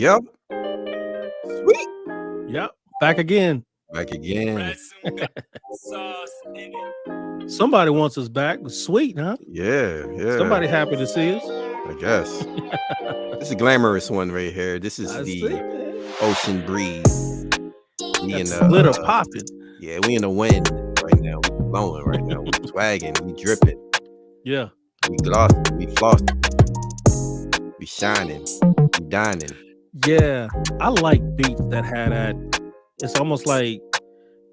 Yep. Sweet. Yep. Back again. Back again. Somebody wants us back. Sweet, huh? Yeah. Somebody happy to see us. I guess. This is a glamorous one right here. This is I the see, man. ocean breeze. We in That's the glitter popping. yeah, we in the wind right now. We blowing right now. We swagging. We dripping. Yeah. We glossing. We flossing. We shining. We dining. Yeah. I like beats that had that. It's almost like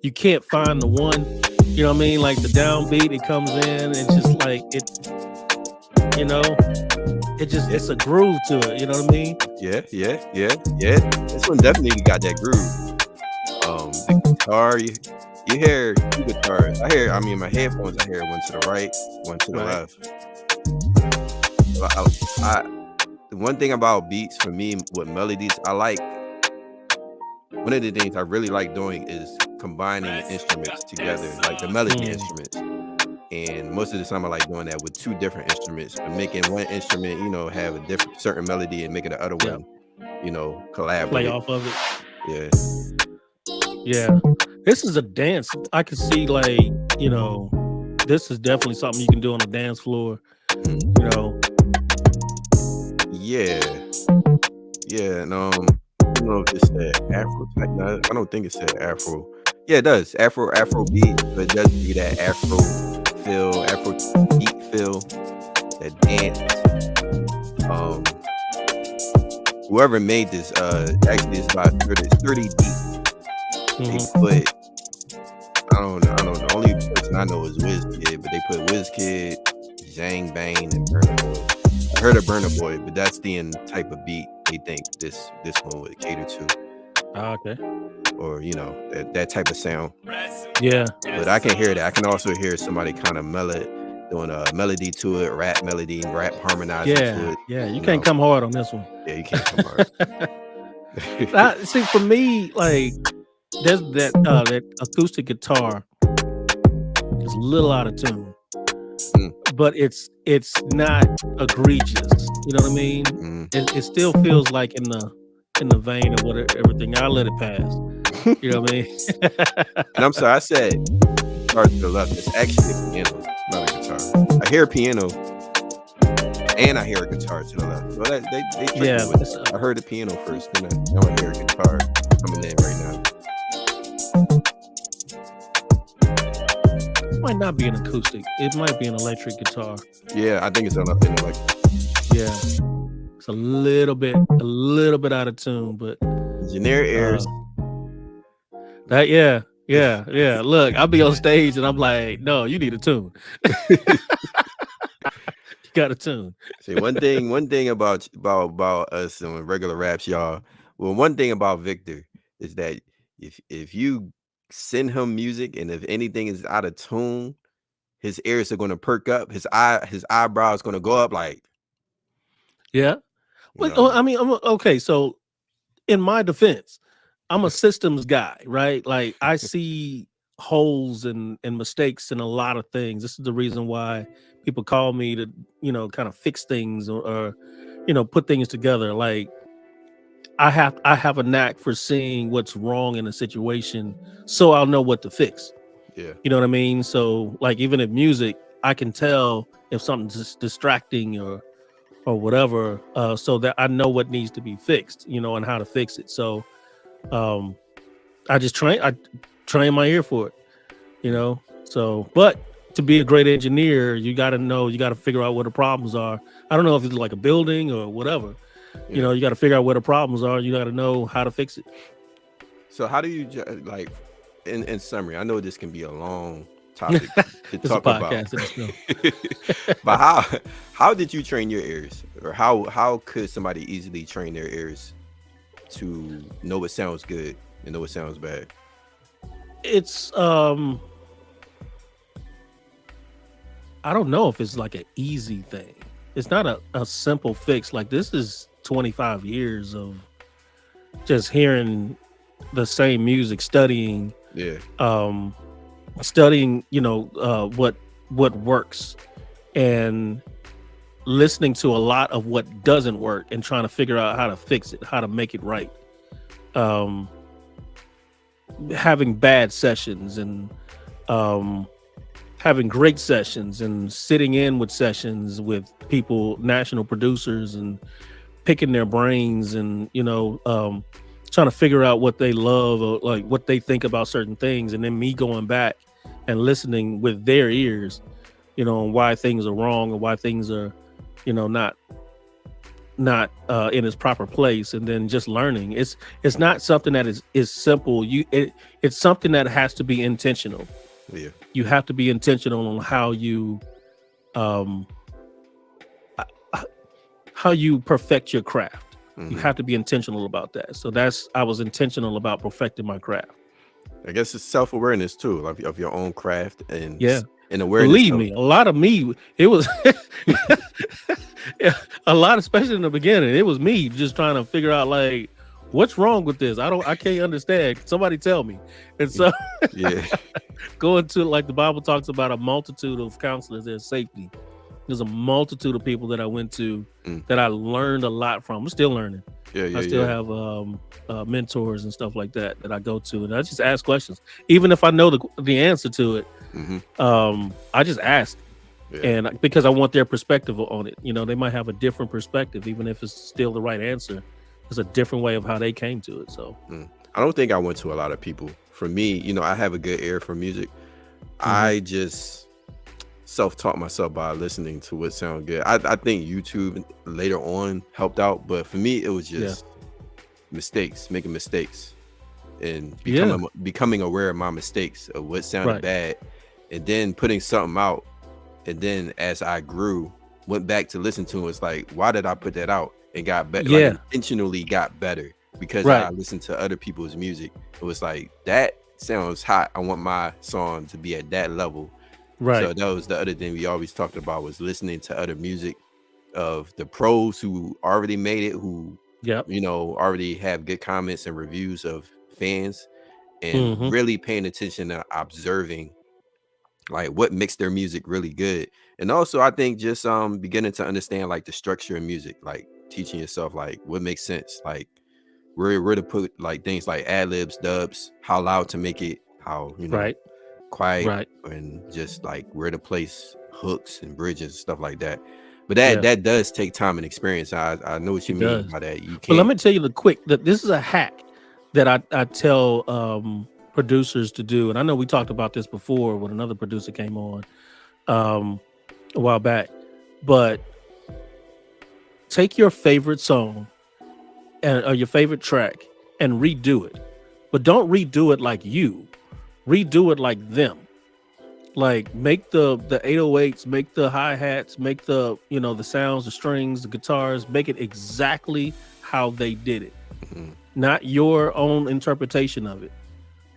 you can't find the one. You know what I mean? Like the downbeat, it comes in. It's just like it. You know, it's a groove to it. You know what I mean? Yeah. This one definitely got that groove. The guitar, you hear two guitars. I mean, my headphones, I hear one to the right, one to the left. The one thing about beats for me with melodies, one of the things I really like doing is combining instruments together, like the melody instruments. And most of the time I like doing that with two different instruments, but making one instrument, have a different certain melody and making the other one, collaborate. Play off of it. Yeah. Yeah. This is a dance. I can see this is definitely something you can do on the dance floor. Yeah. And I don't know if it said Afro type. No, I don't think it said Afro. Yeah, it does. Afro beat, but it does be that Afro feel, Afro beat feel, that dance. Whoever made this, actually it's about 30 deep. They put, I don't know. The only person I know is WizKid, but they put WizKid, Zhang Bang, and Burna Boy. I heard of Burna Boy, but that's the type of beat they think this one would cater to. Okay. Or that type of sound. Yeah. But I can hear that. I can also hear somebody kind of doing a melody to it, rap melody, rap harmonizing to it. Yeah. You can't come hard on this one. Yeah, you can't come hard. See, for me, like there's that acoustic guitar is a little out of tune, but it's not egregious. You know what I mean? It still feels like in the vein of everything. I'll let it pass. You know what I mean? And I'm sorry, I said guitar to the left. It's actually a piano, not a guitar. I hear a piano and I hear a guitar to the left. Well, they tricked me with it. I heard the piano first, then I hear a guitar coming in right now. It might not be an acoustic. It might be an electric guitar. Yeah, I think it's an electric. Yeah. It's a little bit out of tune, but generic airs. Yeah. Look, I'll be on stage and I'm like, no, you need a tune. You got a tune. See, one thing about us and regular raps, y'all. Well, one thing about Victor is that if you send him music and if anything is out of tune, his ears are going to perk up. His eyebrows going to go up like. Yeah. Well, I mean, okay. So, in my defense, I'm a systems guy, right? Like I see holes and mistakes in a lot of things. This is the reason why people call me to, kind of fix things or put things together. Like I have a knack for seeing what's wrong in a situation, so I'll know what to fix. Yeah. You know what I mean? So like even in music, I can tell if something's distracting or whatever, so that I know what needs to be fixed, and how to fix it. So I train my ear for it, so, but to be a great engineer, you got to figure out where the problems are. I don't know if it's like a building or whatever, you got to figure out where the problems are. You got to know how to fix it. So how do you like in summary, I know this can be a long topic to talk about, but how did you train your ears, or how could somebody easily train their ears to know what sounds good and know what sounds bad? It's I don't know if it's like an easy thing. It's not a simple fix. Like this is 25 years of just hearing the same music, studying what works, and listening to a lot of what doesn't work and trying to figure out how to fix it, how to make it right. Um, Having bad sessions and having great sessions and sitting in with sessions with people, national producers, and picking their brains and trying to figure out what they love or like what they think about certain things, and then me going back and listening with their ears, on why things are wrong or why things are not in its proper place, and then just learning. It's not something that is simple. It's something that has to be intentional. Yeah. You have to be intentional on how you perfect your craft. You have to be intentional about that. So I was intentional about perfecting my craft. I guess it's self-awareness too, of your own craft and Yeah. and awareness. Believe me, a lot of me, it was a lot, especially in the beginning, it was me just trying to figure out like, what's wrong with this? I can't understand. Somebody tell me. And so Yeah. going to, like the Bible talks about, a multitude of counselors, there's safety. There's a multitude of people that I went to that I learned a lot from. I'm still learning. I still have mentors and stuff like that I go to, and I just ask questions. Even if I know the answer to it, I just ask. Yeah. And because I want their perspective on it. They might have a different perspective, even if it's still the right answer. It's a different way of how they came to it. So I don't think I went to a lot of people. For me, I have a good ear for music. I just self-taught myself by listening to what sounded good. I think YouTube later on helped out, but for me it was just making mistakes and becoming aware of my mistakes, of what sounded bad, and then putting something out. And then as I grew, went back to listen to it, it's like, why did I put that out? And got better. Like, intentionally got better because I listened to other people's music. It was like, that sounds hot. I want my song to be at that level. Right. So that was the other thing we always talked about, was listening to other music of the pros who already made it, who already have good comments and reviews of fans, and really paying attention to observing like what makes their music really good. And also I think just beginning to understand like the structure of music, like teaching yourself like what makes sense, like where to put like things like ad-libs, dubs, how loud to make it, how quiet, and just like where to place hooks and bridges, stuff like that. But that does take time and experience. I know what you mean by that. You can't. But let me tell you that this is a hack that I tell producers to do. And I know we talked about this before when another producer came on a while back, but take your favorite song or your favorite track and redo it, but don't redo it like you. Redo it like them. Like make the 808s, make the hi-hats, make the the sounds, the strings, the guitars, make it exactly how they did it, not your own interpretation of it.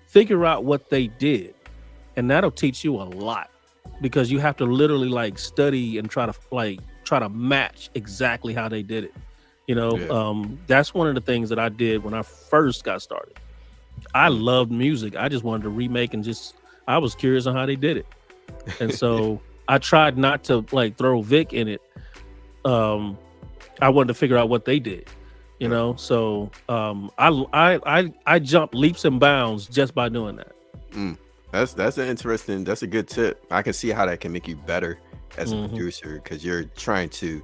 Figure out what they did, and that'll teach you a lot, because you have to literally like study and try to match exactly how they did it. That's one of the things that I did when I first got started. I loved music. I just wanted to remake, and I was curious on how they did it. And so I tried not to like throw Vic in it. I wanted to figure out what they did, so I jumped leaps and bounds just by doing that. That's a good tip. I can see how that can make you better as a producer, because you're trying to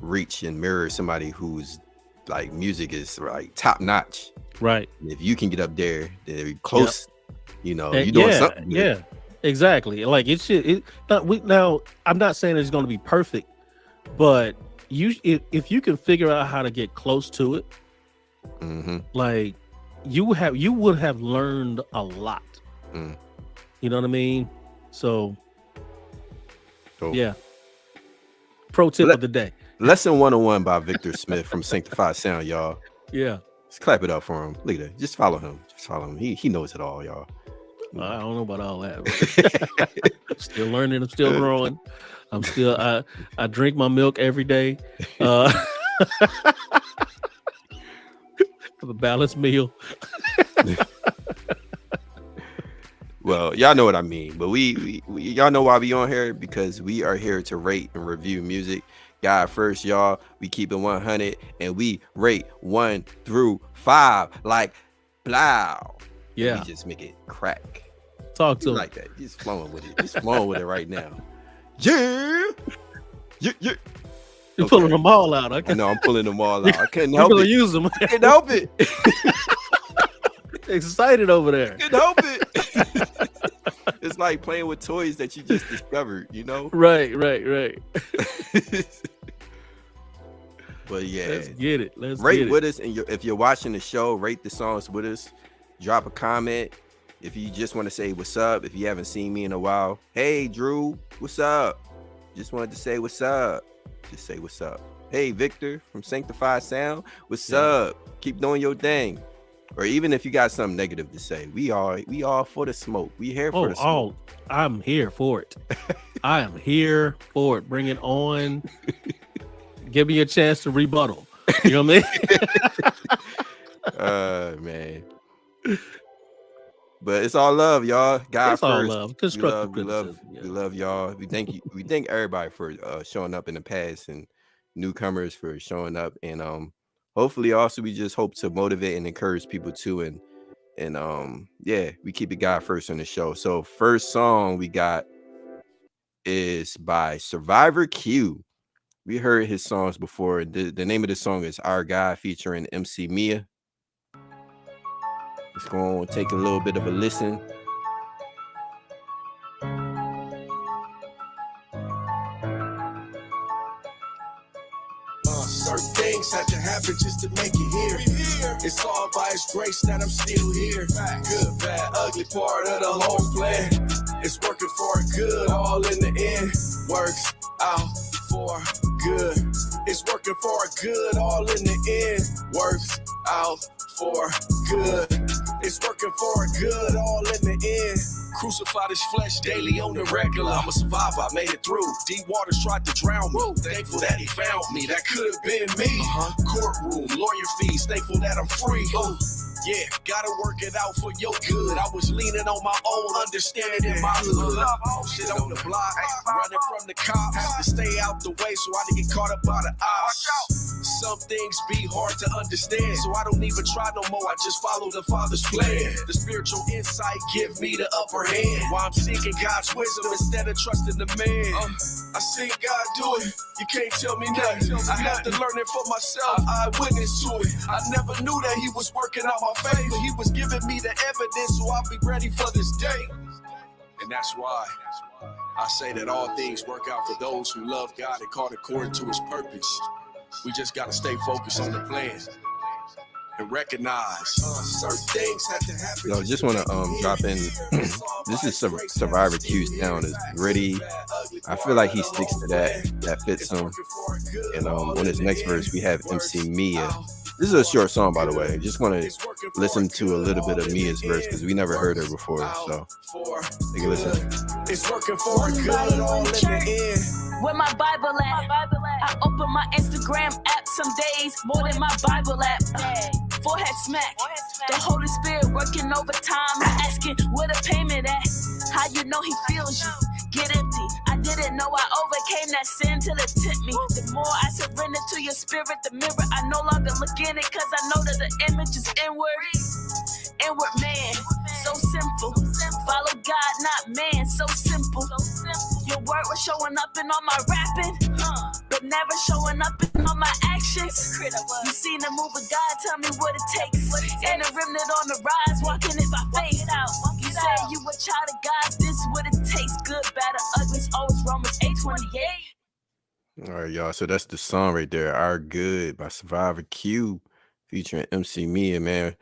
reach and mirror somebody who's like music is like top notch. Right. And if you can get up there, then close, you're doing something. Yeah, exactly. Like now I'm not saying it's going to be perfect, but if you can figure out how to get close to it, like you would have learned a lot. You know what I mean? So yeah. Pro tip of the day. Lesson 101 by Victor Smith from Sanctified Sound, y'all. Yeah. Just clap it up for him. Look at that. Just follow him. He knows it all, y'all. I don't know about all that. I'm still learning. I'm still growing. I drink my milk every day. Have a balanced meal. Well, y'all know what I mean, but we y'all know why we on here, because we are here to rate and review music, God first, y'all. We keep it 100 and we rate 1 through 5 like blow. And we Yeah. just make it crack. Talk to You him. like that. He's flowing with it. He's flowing with it right now. Yeah. Yeah. You're Okay. pulling them all out. I know I'm pulling them all out. I couldn't You're help gonna it. use them. I couldn't help it. Excited over there. Couldn't help it. It's like playing with toys that you just discovered, you know? Right. But yeah, Let's get it. Let's rate get it. with us, and if you're watching the show, rate the songs with us. Drop a comment. If you just want to say what's up, if you haven't seen me in a while, hey Drew, what's up? Just wanted to say what's up. Just say what's up. Hey Victor from Sanctified Sound, what's up? Keep doing your thing. Or even if you got something negative to say, we all for the smoke. We here for the smoke. I'm here for it. I am here for it. Bring it on. Give me a chance to rebuttal. You know what I mean? Man. But it's all love, y'all. God It's first. all love. Constructive criticism. We love y'all. We thank you. We thank everybody for showing up in the past and newcomers for showing up. And hopefully also we just hope to motivate and encourage people too. And yeah, we keep it God first on the show. So first song we got is by Survivor Q. We heard his songs before. The name of the song is Our God featuring MC Mia. Let's go and take a little bit of a listen. Certain things had to happen just to make it here. It's all by His grace that I'm still here. Good, bad, ugly part of the whole plan. It's working for good, all in the end. Works out for good. It's working for good, all in the end. Works out for good. It's working for good, all in the end. Crucified his flesh daily on the regular. I'm a survivor, I made it through. Deep waters tried to drown me. Thankful that he found me, that could have been me. Courtroom, lawyer fees, thankful that I'm free. Yeah, gotta work it out for your good. I was leaning on my own understanding in my hood. Shit on the block, running from the cops to stay out the way so I didn't get caught up by the ops. Some things be hard to understand, so I don't even try no more. I just follow the Father's plan. The spiritual insight give me the upper hand, while I'm seeking God's wisdom instead of trusting the man. I seen God do it, you can't tell me nothing. I had to learn it for myself, I witnessed to it. I never knew that he was working out my favor. He was giving me the evidence, so I'll be ready for this day. And that's why I say that all things work out for those who love God and called according to his purpose. We just gotta stay focused on the plan and recognize certain things have to happen. Yo, just want to drop in. This is Survivor Q's sound is gritty. I feel like he sticks to that fits him. And on his next verse we have MC Mia. This is a short song, by the way. Just want to listen to a little bit of Mia's verse because we never heard her before. So take a listen. It's working for good, all in the end. Where my Bible at? I open my Instagram app some days more than my Bible app. Forehead smack. The Holy Spirit working overtime, asking where the payment at. How you know he feels you? Get empty. I didn't know I overcame that sin till it tipped me. The more I surrender to your spirit, the mirror, I no longer look in it, cause I know that the image is inward. Inward man, so simple. Follow God, not man, so simple. Your word was showing up in all my rapping, but never showing up in all my actions. You seen the move of God, tell me what it takes. And a remnant on the rise, walking it by faith. You say you a child of God, this is what it takes. Good, bad, or ugly, it's always Romans 8:28. All right, y'all. So that's the song right there, Our Good by Survivor Q featuring MC Mia, man.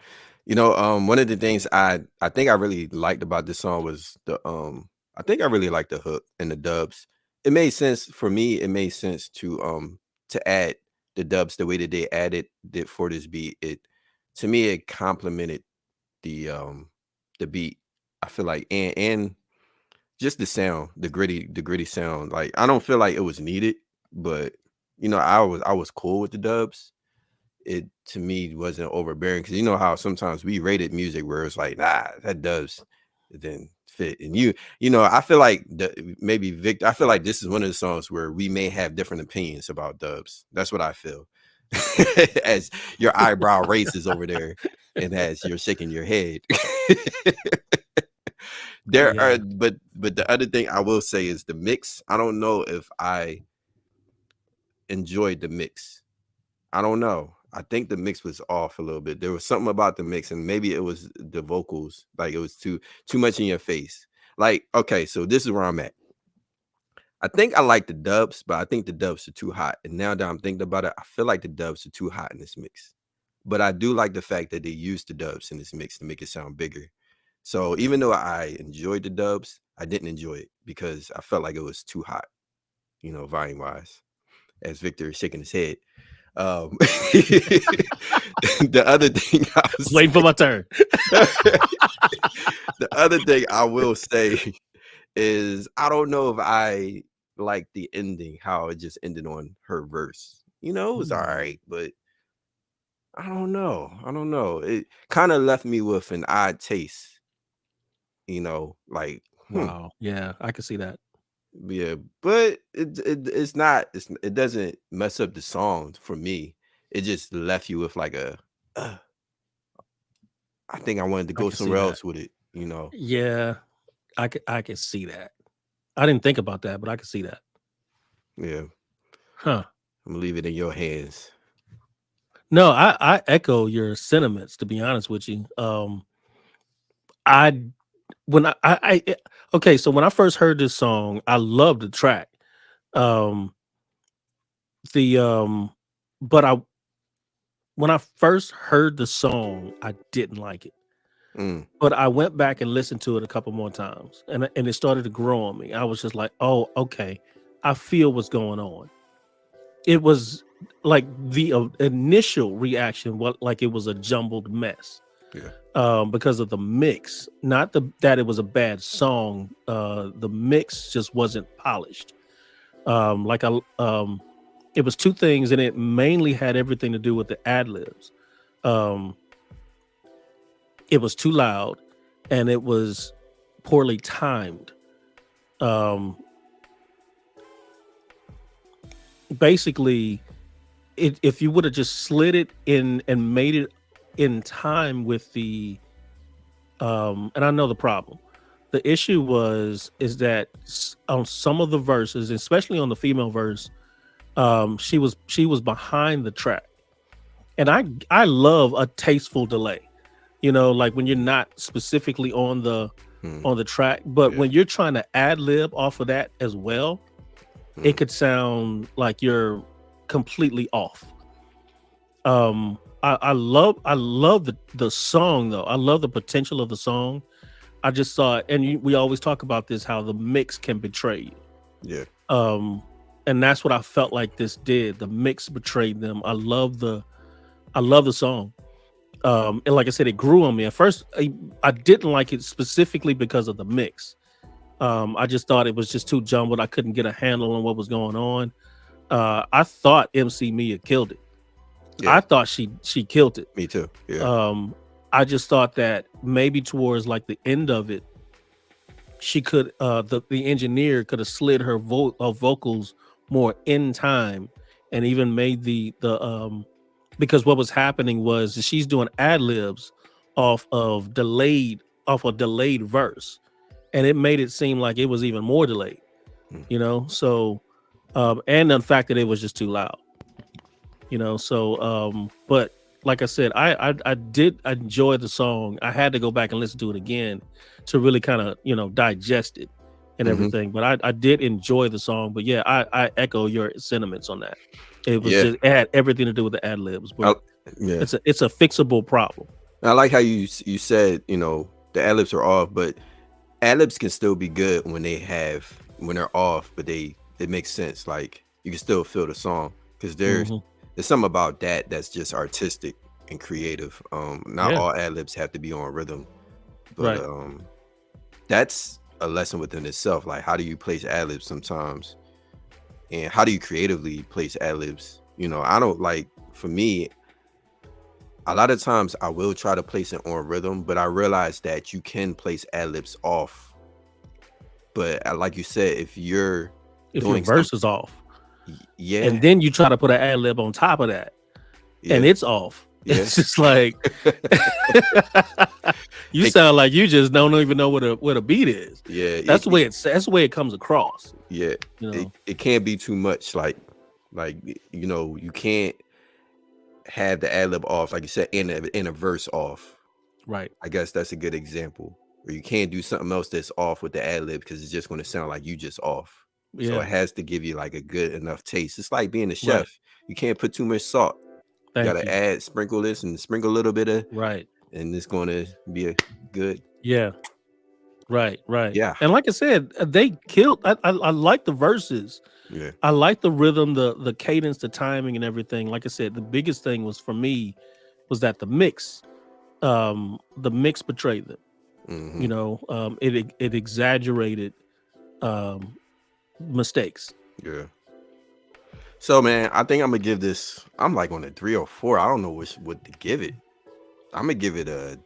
You know, one of the things I think I really liked about this song was I think I really liked the hook and the dubs. It made sense for me. It made sense to add the dubs the way that they added it for this beat. To me it complemented the beat. I feel like and just the sound, the gritty sound. Like I don't feel like it was needed, but you know, I was cool with the dubs. It to me wasn't overbearing because you know how sometimes we rated music where it's like, nah, that dubs it didn't fit. And you know, I feel like maybe Victor, I feel like this is one of the songs where we may have different opinions about dubs. That's what I feel. As your eyebrow raises over there and as you're shaking your head. There Yeah. are, but the other thing I will say is the mix. I don't know if I enjoyed the mix. I don't know. I think the mix was off a little bit. There was something about the mix, and maybe it was the vocals. Like it was too much in your face. Like, okay, so this is where I'm at. I think I like the dubs, but I think the dubs are too hot. And now that I'm thinking about it, I feel like the dubs are too hot in this mix. But I do like the fact that they used the dubs in this mix to make it sound bigger. So even though I enjoyed the dubs, I didn't enjoy it because I felt like it was too hot, you know, volume wise. As Victor is shaking his head. The other thing I was Waiting for my turn. the other thing I will say is I don't know if I like the ending, how it just ended on her verse. You know, it was all right, but I don't know. I don't know. It kind of left me with an odd taste, you know, like, Wow. Yeah, I can see that. yeah, but it's not, it doesn't mess up the song for me. It just left you with like a, I think I wanted to I go can see somewhere that. else with it, you know. Yeah, I can see that. I didn't think about that, but I can see that. Yeah, Huh. I'm gonna leave it in your hands. No, I echo your sentiments, to be honest with you. I when okay, so when I first heard this song, I loved the track. Um the but I when I first heard the song, I didn't like it. Mm, But I went back and listened to it a couple more times, and it started to grow on me. I was just like, "Oh, okay, I feel what's going on." It was like the initial reaction, what like it was a jumbled mess, yeah. because of the mix. Not that it was a bad song. The mix just wasn't polished. Like it was two things, and it mainly had everything to do with the ad libs. Um, it was too loud, and it was poorly timed. Um, Basically, if you would have just slid it in and made it in time with the, and I know the problem. The issue is that on some of the verses, especially on the female verse, she was behind the track, and I love a tasteful delay. You know, like when you're not specifically on the track, but Yeah. when you're trying to ad lib off of that as well, it could sound like you're completely off. I love the song though. I love the potential of the song. I just thought, and we always talk about this, how the mix can betray you. Yeah. And that's what I felt like this did. The mix betrayed them. I love the song. And like I said, it grew on me. At first, I didn't like it specifically because of the mix. I just thought it was just too jumbled. I couldn't get a handle on what was going on. I thought MC Mia killed it. Yeah. I thought she killed it. Me too. Yeah. I just thought that maybe towards like the end of it, she could the engineer could have slid her vocals more in time, and even made the because what was happening was she's doing ad libs off a delayed verse, and it made it seem like it was even more delayed, you know. So and the fact that it was just too loud, you know. So but like I said, I did enjoy the song. I had to go back and listen to it again to really kind of, you know, digest it and everything. But I did enjoy the song. But yeah, I echo your sentiments on that. It was just, it had everything to do with the ad libs. But Yeah. it's a fixable problem. I like how you said, you know, the ad libs are off, but ad libs can still be good when they're off, but it makes sense. Like you can still feel the song because there's something about that that's just artistic and creative. Not all ad libs have to be on rhythm, but that's a lesson within itself. Like, how do you place ad libs sometimes, and how do you creatively place ad libs? You know, I don't like. For me, a lot of times I will try to place it on rhythm, but I realize that you can place ad-libs off. But like you said, if your verse is off, yeah, and then you try to put an ad lib on top of that, and it's off. Yeah. It's just like you sound like you just don't even know what a beat is. Yeah, that's the way it comes across. Yeah, you know? it can't be too much. Like you can't have the ad lib off, like you said, in a verse off. Right. I guess that's a good example. Or you can't do something else that's off with the ad lib because it's just going to sound like you just off. Yeah. So it has to give you like a good enough taste. It's like being a chef. Right. You can't put too much salt. You gotta sprinkle this and sprinkle a little bit of and it's going to be a good. Yeah. Right. Yeah. And like I said, they killed. I like the verses. Yeah. I like the rhythm, the cadence, the timing, and everything. Like I said, the biggest thing was for me was that the mix betrayed them. Mm-hmm. You know, it exaggerated mistakes. Yeah. So, man, I think I'm gonna give this. I'm like on a 3 or 4. I don't know what to give it. I'm gonna give it a.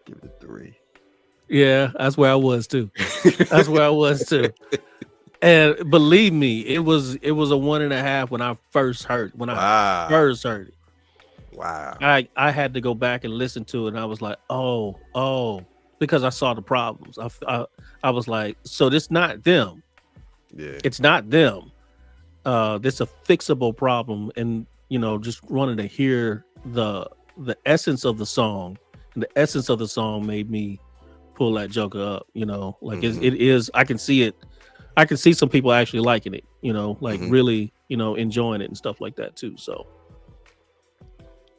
Give it a 3. Yeah, that's where I was too. And believe me, it was a 1.5 when I first heard it. Wow. I had to go back and listen to it, and I was like, oh, because I saw the problems. I was like, so this not them. Yeah. It's not them. This a fixable problem, and you know, just wanted to hear the essence of the song, and the essence of the song made me pull that joker up. You know, like it is. I can see it. I can see some people actually liking it. You know, like really, you know, enjoying it and stuff like that too. So.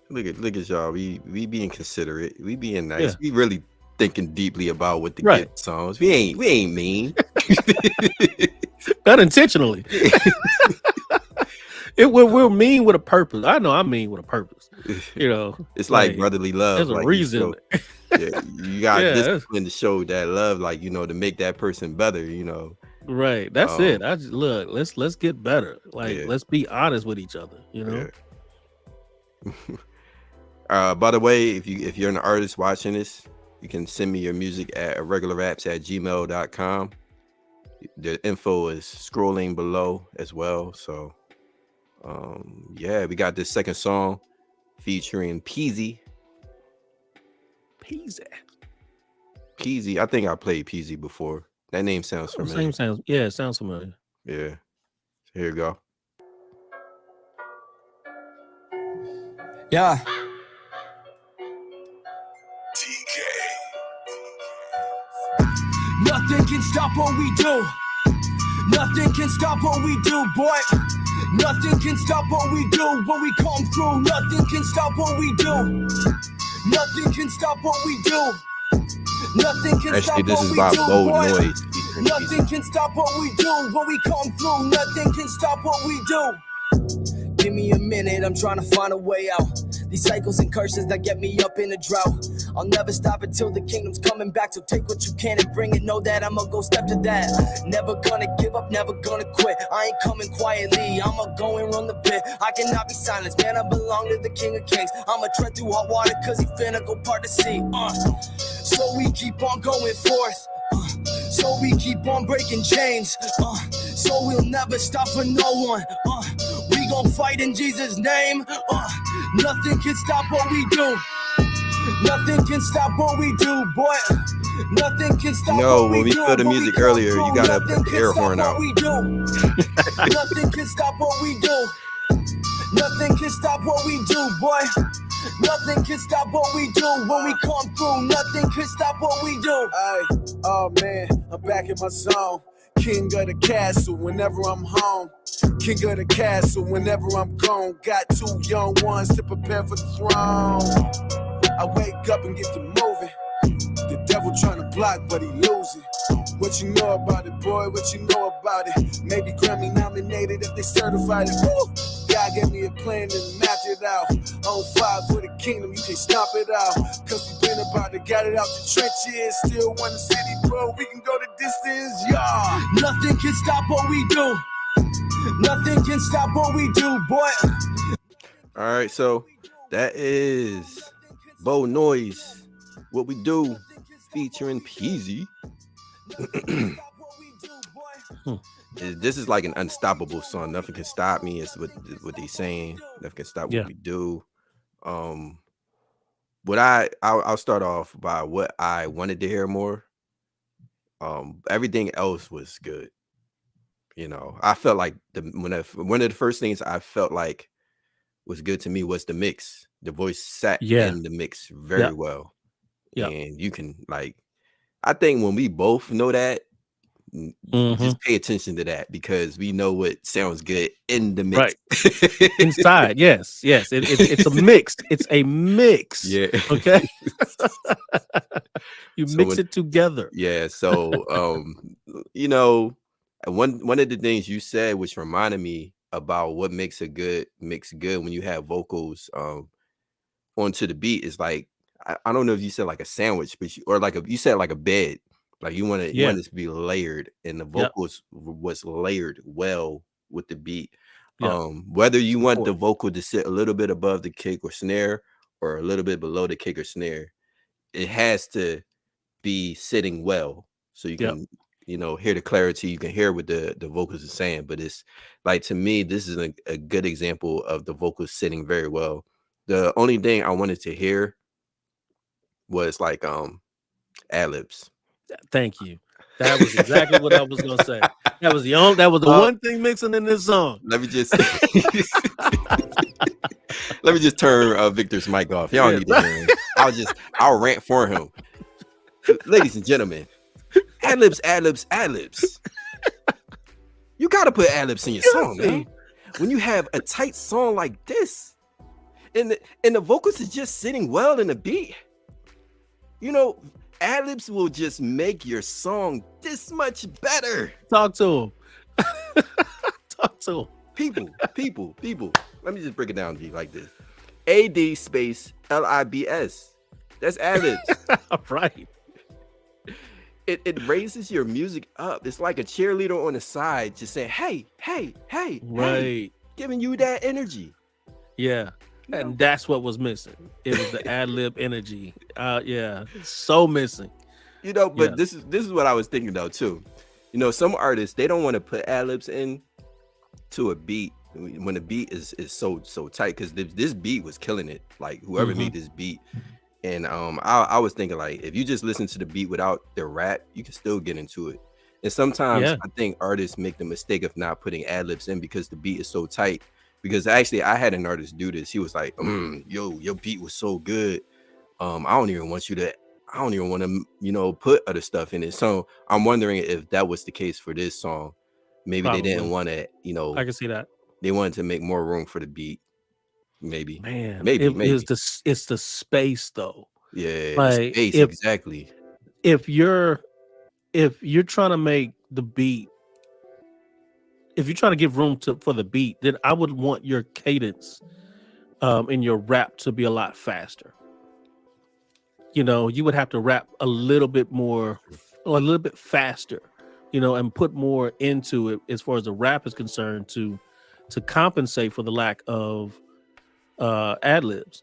Look at y'all. We being considerate. We being nice. Yeah. We really thinking deeply about what to get songs. We ain't mean. Not intentionally. We're mean with a purpose. I know I'm mean with a purpose. You know, it's like brotherly love. There's a reason. You got discipline to show that love, like, you know, to make that person better. You know. Right. That's it. I just look. Let's get better. Like let's be honest with each other. You know. Yeah. By the way, if you're an artist watching this, you can send me your music at irregularraps@gmail.com. The info is scrolling below as well. So, we got this second song featuring Peasy. Peasy. I think I played Peasy before. That name sounds familiar. It sounds familiar. Yeah. So here you go. Yeah. Nothing can stop what we do. Nothing can stop what we do, boy. Nothing can stop what we do when we come through. Nothing can stop what we do. Nothing can stop what we do. Nothing can stop what we do, boy. Nothing can stop what we do when we come through. Nothing can stop what we do. Give me a minute, I'm trying to find a way out. These cycles and curses that get me up in a drought. I'll never stop until the kingdom's coming back. So take what you can and bring it. Know that I'ma go step to that. Never gonna give up, never gonna quit. I ain't coming quietly, I'ma go and run the bit. I cannot be silenced, man, I belong to the King of Kings. I'ma tread through hot water cause he finna go part the sea. So we keep on going forth. So we keep on breaking chains. So we'll never stop for no one. We gon' fight in Jesus' name. Nothing can stop what we do. Nothing can stop what we do, boy. Nothing can stop what we do. When we feel the music earlier, you gotta put the air horn out. Nothing can stop what we do. Nothing can stop what we do, boy. Nothing can stop what we do when we come through. Nothing can stop what we do. Oh man, I'm back in my zone. King of the castle whenever I'm home. King of the castle whenever I'm gone. Got 2 young ones to prepare for the throne. I wake up and get to moving. The devil trying to block, but he losing. What you know about it, boy? What you know about it? Maybe Grammy nominated if they certified it. Woo! God gave me a plan and mapped it out. On fire for the kingdom, you can't stop it out. Cause we been about to get it out the trenches. Still want the city, bro. We can go the distance, yeah. Nothing can stop what we do. Nothing can stop what we do, boy. All right, so that is Bo Noise, What We Do, featuring Peasy. This is like an unstoppable song. Nothing can stop me. It's what they saying. Nothing can stop what we do. What I'll start off by what I wanted to hear more. Everything else was good. You know, I felt like one of the first things I felt like was good to me was the mix. The voice sat in the mix very well. Yeah. And you can I think when we both know that, just pay attention to that because we know what sounds good in the mix. Right. Inside, yes. It's a mix. It's a mix. Yeah. Okay. You mix it together. Yeah. So you know, one of the things you said which reminded me about what makes a good mix good when you have vocals onto the beat is like I don't know if you said like a sandwich, but you said like a bed. Like you want it to be layered, and the vocals was layered well with the beat. Whether you want the vocal to sit a little bit above the kick or snare, or a little bit below the kick or snare, it has to be sitting well, so you can hear the clarity. You can hear what the vocals are saying. But it's like, to me, this is a good example of the vocals sitting very well. The only thing I wanted to hear was like ad-libs. Thank you. That was exactly what I was gonna say. That was the one thing mixing in this song. Let me just turn Victor's mic off. Y'all need to hear him. I'll rant for him. Ladies and gentlemen, ad-libs. You gotta put ad-libs in your song, man. When you have a tight song like this, and the vocals is just sitting well in the beat, you know, ad-libs will just make your song this much better. Talk to him. Talk to him. People. Let me just break it down to you like this. AD space LIBS. That's ad-libs. Right. It raises your music up. It's like a cheerleader on the side just saying, hey, right. Hey, giving you that energy. Yeah. And that's what was missing. It was the ad-lib energy. So missing. You know, but this is what I was thinking though too. You know, some artists, they don't want to put ad-libs in to a beat when the beat is so tight, because this beat was killing it. Like whoever made this beat. And I was thinking, like, if you just listen to the beat without the rap, you can still get into it. And sometimes I think artists make the mistake of not putting ad-libs in because the beat is so tight. Because actually, I had an artist do this. He was like, yo, your beat was so good. I don't even want to, put other stuff in it. So I'm wondering if that was the case for this song. Maybe Probably. They didn't want to, I can see that. They wanted to make more room for the beat. Maybe. Man, maybe. It's the space though. Yeah, like, space, exactly. If you're trying to make the beat, if you're trying to give room for the beat, then I would want your cadence in your rap to be a lot faster. You know, you would have to rap a little bit more, or a little bit faster, and put more into it as far as the rap is concerned to compensate for the lack of ad-libs.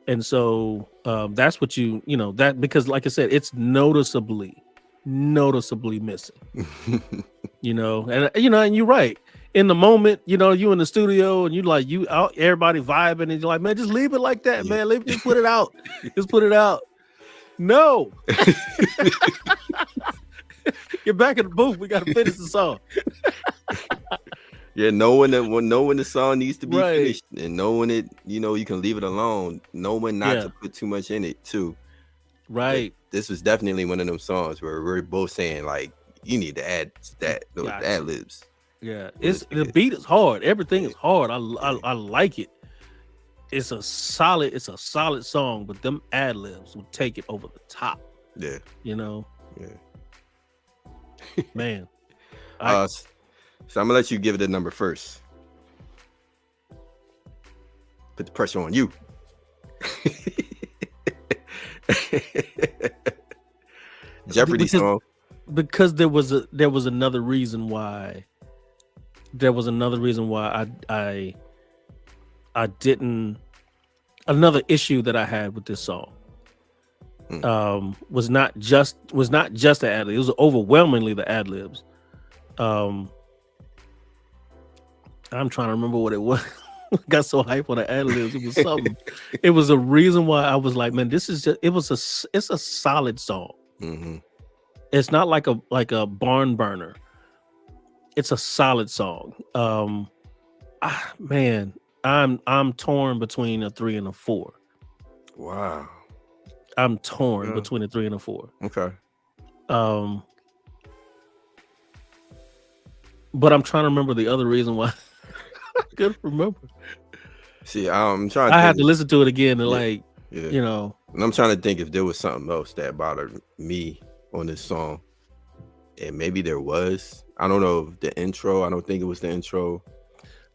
And so that's what that, because like I said, it's noticeably missing. And you're right. In the moment, you in the studio and you out, everybody vibing, and you're like, man, just leave it like that, man. Just put it out. Just put it out. No. Get back in the booth. We got to finish the song. Yeah, knowing when the song needs to be finished, and knowing it, you can leave it alone. Knowing not to put too much in it too. Right. But this was definitely one of them songs where we're both saying like, you need to add those ad-libs. Yeah, the beat is hard. Everything is hard. I like it. It's a solid song, but them ad-libs will take it over the top. Yeah. Yeah. Man. So I'm gonna let you give it a number first. Put the pressure on you. Jeopardy song. Because there was another reason why there was another reason why I didn't. Another issue that I had with this song was not just the ad libs. It was overwhelmingly the ad libs. I'm trying to remember what it was. Got so hype on the ad libs. It was something. It was a reason why I was like, man, this is just. It's a solid song. Mm-hmm. It's not like a barn burner. It's a solid song. Man, I'm torn between a 3 and a 4. Wow. I'm torn between a 3 and a 4. Okay. But I'm trying to remember the other reason why. I couldn't remember. See, I'm trying. I had to listen to it again and and I'm trying to think if there was something else that bothered me on this song, and maybe there was. I don't know if the intro. I don't think it was the intro.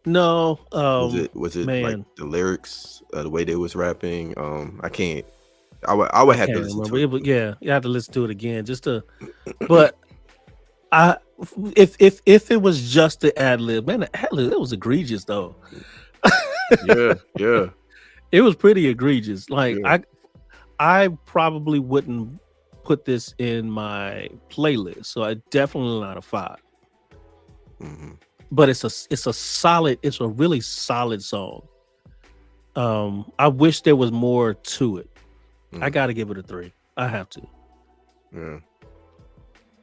No. Was it man. like the lyrics, the way they was rapping? I can't. I would have to listen to it. Yeah, you have to listen to it again just to. But if it was just the ad lib, man, the ad lib, it was egregious though. Yeah. It was pretty egregious. Like Yeah. I probably wouldn't put this in my playlist, so I definitely not a 5. Mm-hmm. But it's a really solid song. I wish there was more to it. I gotta give it a 3. I have to. Yeah.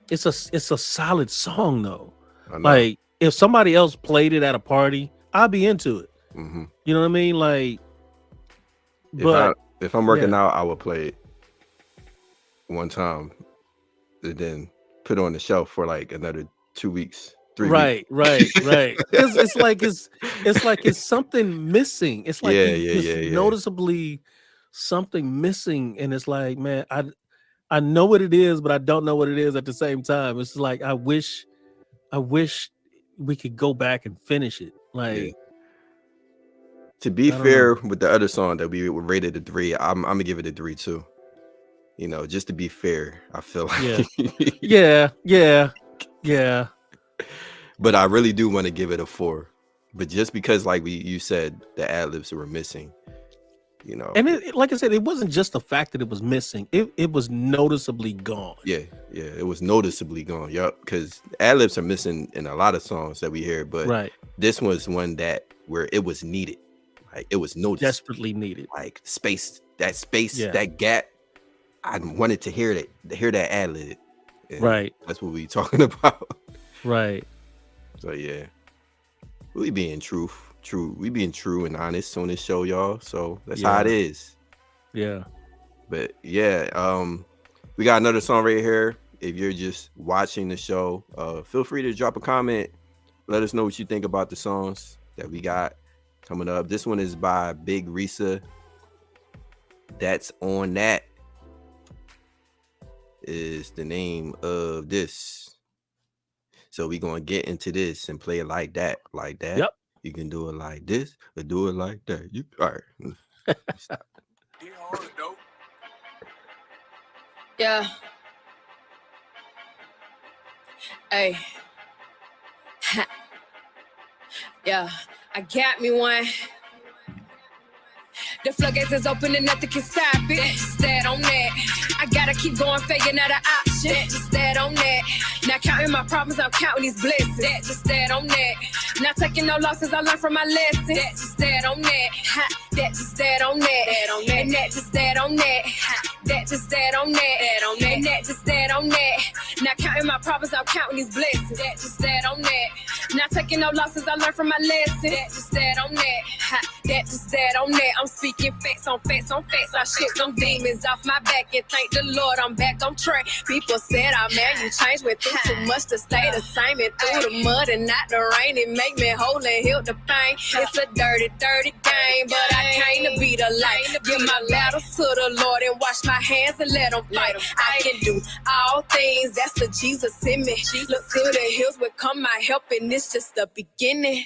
It's a solid song though. Like if somebody else played it at a party, I'd be into it. Mm-hmm. You know what I mean? Like, but if I'm working out, I would play it one time, and then put it on the shelf for like another 2 weeks, 3 weeks. Right. It's like it's something missing. It's like it's noticeably something missing, and it's like, man, I know what it is, but I don't know what it is at the same time. It's like I wish we could go back and finish it. Like, to be fair with the other song that we rated a 3, I'm gonna give it a 3 too. You know, just to be fair, I feel like yeah. But I really do want to give it a 4. But just because, like you said, the ad libs were missing, you know. And it, like I said, it wasn't just the fact that it was missing; it was noticeably gone. Yeah, it was noticeably gone. Yup, because ad libs are missing in a lot of songs that we hear, but this was one where it was needed. Like it was noticed, desperately needed. Like that gap. I wanted to hear that ad lib. Right. That's what we talking about. Right. So yeah, we being true. We being true and honest on this show, y'all. So that's how it is. Yeah. But yeah, we got another song right here. If you're just watching the show, feel free to drop a comment. Let us know what you think about the songs that we got coming up. This one is by Big Risa. That's on That is the name of this. So we're gonna get into this and play it like that. Yep. You can do it like this or do it like that. All right. Stop. Yeah. Hey. Yeah. I got me one. The floodgates is open and nothing can stop it. Just that on that. I gotta keep going, figuring out an option. Just that on that. Not counting my problems, I'm counting these blessings. Just that on that. Not taking no losses, I learned from my lessons. Just that on that. That just that on that. And that just that on that. That just that on that. And that just that on that. Not counting my problems, I'm counting these blessings. That just that on that. Not taking no losses, I learned from my lessons. That just that on that. That just that on that. I'm speaking facts on facts on facts. I shit some demons off my back and thank the Lord I'm back on track. People said, oh man, you changed, went through too much to stay the same. And through the mud and not the rain, it make me whole and heal the pain. It's a dirty, dirty game, but I came to be the light. Give my ladder to the Lord and wash my hands and let him fight. I can do all things, that's the Jesus in me. Look to the hills will come my help, and it's just the beginning.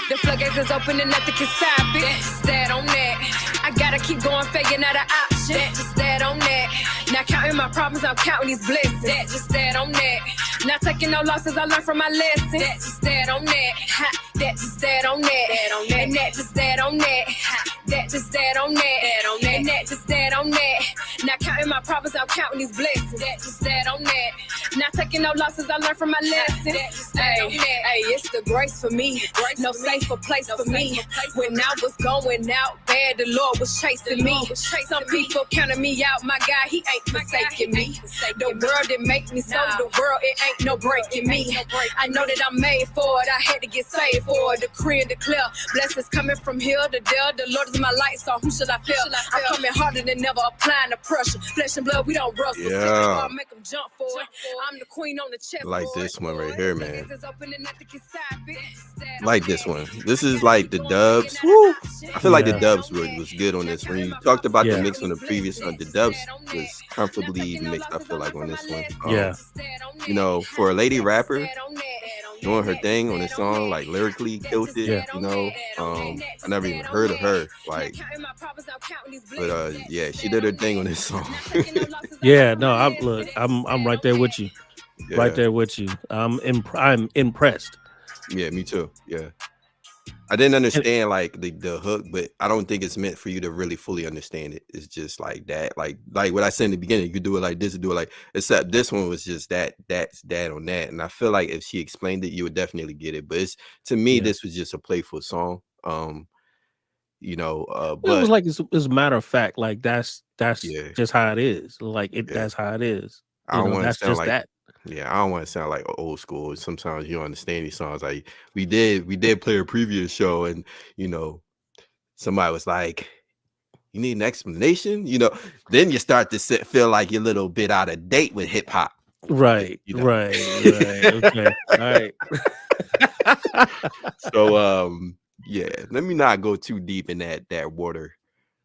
The floodgates is open and nothing can stop it. Just that on that. I gotta keep going, figuring out an option. Just that on that. Not Not counting my problems, I'm counting these blessings. That just that on that. Not taking no losses, I learned from my lessons. That just that on that. Ha, that just that on that. And that just that on that. Ha, that just that on that. And that just that on that. Not counting my problems, I'm counting these blessings. That just that on that. Not taking no losses, I learned from my lessons. Hey, it's the grace for me. No safer place for me. When I was going out bad, the Lord was chasing me. Some people counted me out, my God, he ain't forsaking me. The world didn't make me, so the world, it ain't no breaking me. I know that I'm made for it, I had to get saved for it. Decree and declare, blessings coming from here to there. The Lord is my light, so who should I fear? I'm coming harder than never, applying the pressure. Flesh and blood, we don't rustle. Yeah. Make them jump for it. I'm the queen on the chest. Like this one right here, man. Like this one. This is like the dubs. Woo. I feel like the dubs was good on this one. You talked about the mix on the previous one. The dubs was comfortably mixed, I feel like, on this one. You know, for a lady rapper doing her thing on this song, like lyrically killed it. You know, I never even heard of her. Like, but yeah, she did her thing on this song. Yeah, no, I'm right there with you. Yeah. Right there with you. I'm impressed. Yeah, me too. Yeah. I didn't understand like the hook, but I don't think it's meant for you to really fully understand it. It's just like that. Like what I said in the beginning, you could do it like this, do it like, except this one was just that's that on that. And I feel like if she explained it, you would definitely get it. But it's, to me, this was just a playful song. You know, but it was like it's a matter of fact, like that's just how it is. Like that's how it is. I don't want to sound like that. Yeah, I don't want to sound like old school. Sometimes you don't understand these songs. Like we did play a previous show, and you know, somebody was like, "You need an explanation," you know. Then you start to feel like you're a little bit out of date with hip hop. Right, you know? right, okay, all right. So, yeah, let me not go too deep in that water,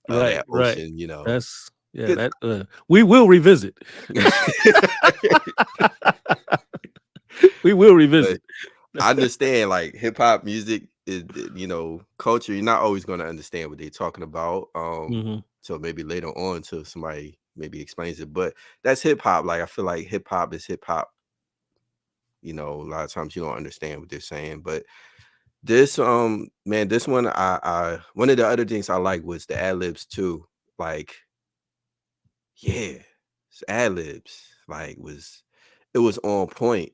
that ocean. You know, that's. Yeah, we will revisit. We will revisit. But I understand, like hip hop music is, you know, culture. You're not always going to understand what they're talking about. So maybe later on, till somebody maybe explains it. But that's hip hop. Like I feel like hip hop is hip hop. You know, a lot of times you don't understand what they're saying. But this, man, this one, I one of the other things I like was the ad libs too. Like. Yeah, ad libs like it was on point.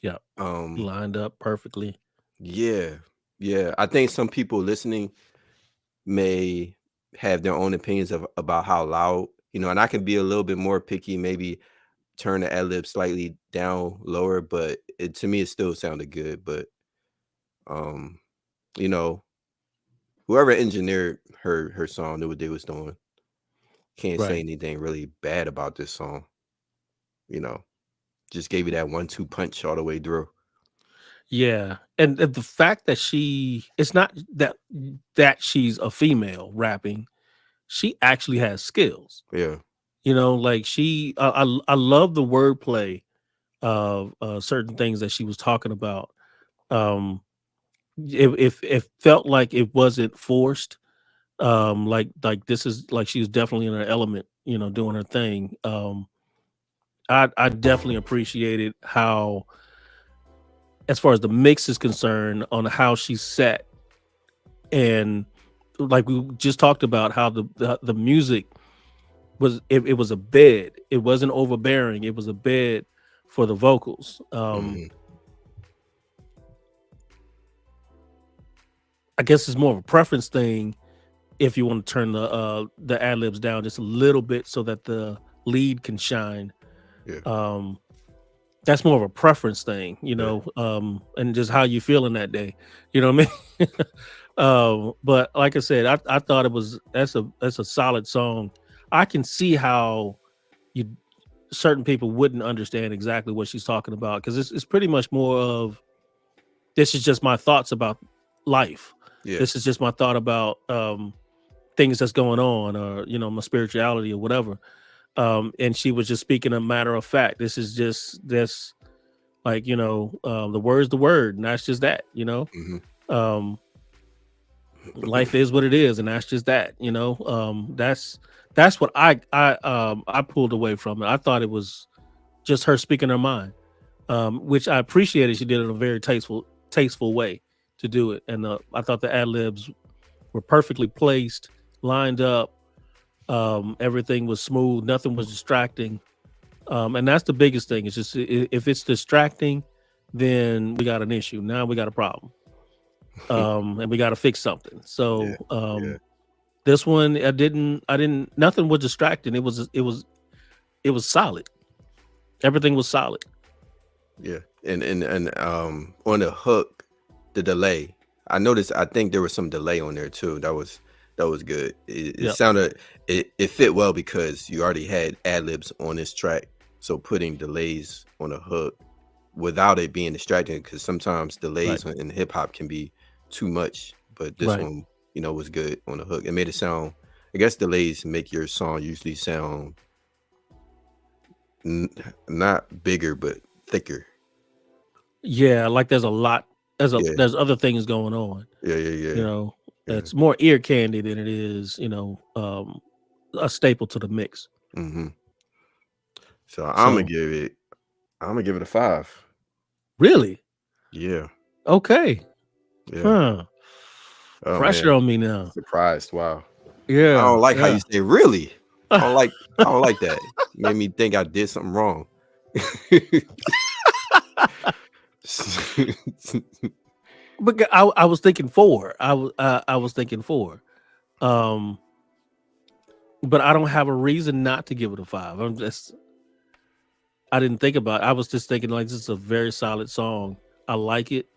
Yeah, lined up perfectly. Yeah. I think some people listening may have their own opinions about how loud, you know, and I can be a little bit more picky, maybe turn the ad lib slightly down lower, but to me it still sounded good. But you know, whoever engineered her song knew what they was doing. Can't say anything really bad about this song. You know, just gave you that 1-2 punch all the way through. Yeah, and the fact that it's not that she's a female rapping, she actually has skills. Yeah, you know, like I love the wordplay of certain things that she was talking about. It felt like it wasn't forced. Like this is like she was definitely in her element, you know, doing her thing. I definitely appreciated how, as far as the mix is concerned, on how she set, and like we just talked about how the music was, it was a bed. It wasn't overbearing. It was a bed for the vocals. I guess it's more of a preference thing if you want to turn the ad libs down just a little bit so that the lead can shine. Yeah. That's more of a preference thing, you know, and just how you feeling that day, you know what I mean? But like I said, I thought that's a solid song. I can see how certain people wouldn't understand exactly what she's talking about, because it's pretty much more of, this is just my thoughts about life. Yeah. This is just my thought about things that's going on, or you know, my spirituality or whatever. And she was just speaking a matter of fact. This is just this, like, you know, the word's the word, and that's just that, you know. Life is what it is, and that's just that, you know. That's That's what I pulled away from it. I thought it was just her speaking her mind, which I appreciated. She did it in a very tasteful way to do it, and I thought the ad libs were perfectly placed, lined up. Everything was smooth, nothing was distracting, and that's the biggest thing. It's just if it's distracting, then we got an issue. Now we got a problem, and we got to fix something. So this one, I didn't. Nothing was distracting. It was solid. Everything was solid. Yeah, and on the hook, the delay. I noticed. I think there was some delay on there too. That was good. It sounded it fit well because you already had ad libs on this track. So putting delays on a hook without it being distracting, because sometimes delays in hip hop can be too much. But this one, was good on the hook. It made it sound. I guess delays make your song usually sound not bigger but thicker. Yeah, like there's a lot. There's other things going on. Yeah. It's more ear candy than it is, a staple to the mix. Mm-hmm. So I'm gonna give it a 5. Really? Yeah. Okay. Yeah. Huh. Oh, Pressure man. on me now. Surprised. Wow. Yeah. I don't like how you say really. I don't like that. Made me think I did something wrong. But I was thinking 4. I was thinking 4. But I don't have a reason not to give it a 5. I didn't think about it. I was just thinking like this is a very solid song. I like it.